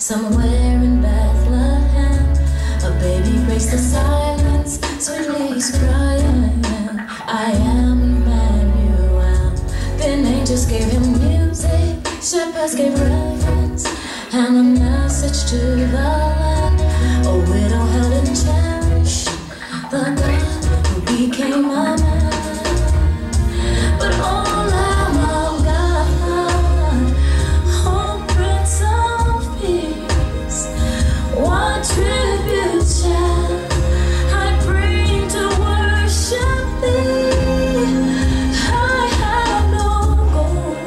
Somewhere in Bethlehem, a baby breaks the silence, sweetly he's crying, I am Emmanuel. Then angels gave him music, shepherds gave reverence, and a message to the land. A widow held and cherished the God who became a man. But oh Lamb of God, oh Prince of Peace, what tribute shall I bring to worship thee? I have no gold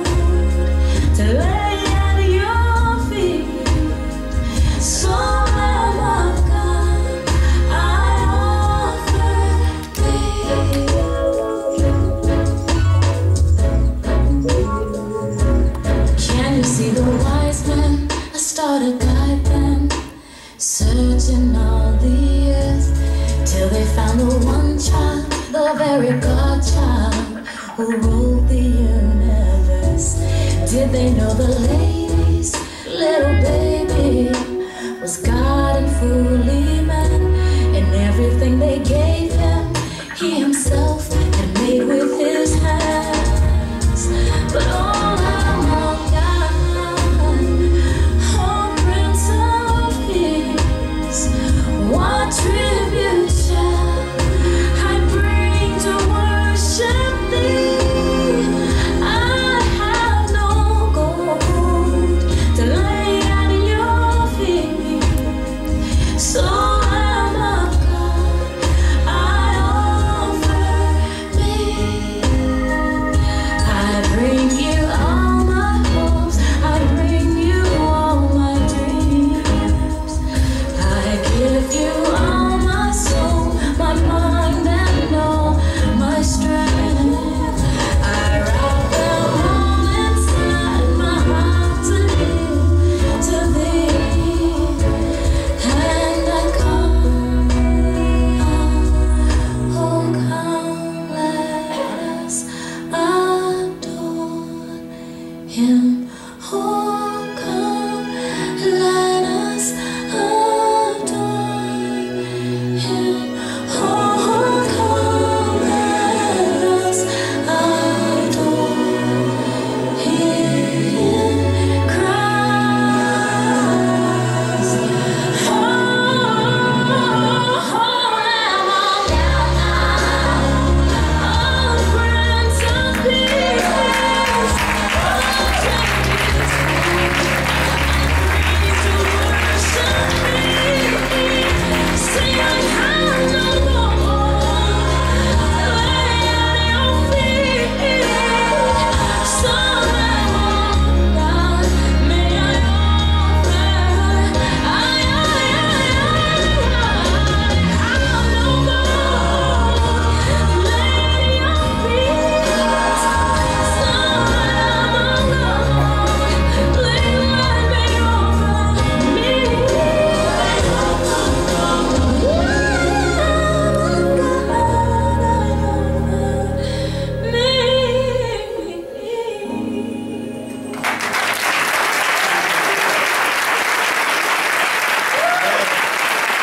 to lay at your feet, so Lamb of God, I offer thee. Can you see the wise men? I started guide them, searching all the earth, till they found the one child, the very God child, who ruled the universe. Did they know the lady's little baby was God and fully man? And everything they gave him, he himself had made with his hands. But all Lamb of God, oh Prince of Peace, what tribute shall I bring to worship thee? I have no gold to lay at your feet, so Lamb of God, I offer thee. I bring you all my hopes, I bring you all my dreams. I give you all my soul, my mind and all my strength. I wrap them all inside my heart to give to thee. And I come, oh come, let us adore him. Oh come, let us adore him. Oh come, let us adore him, Christ. Oh, Lamb of God, oh Prince of Peace,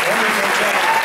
Wonderful job.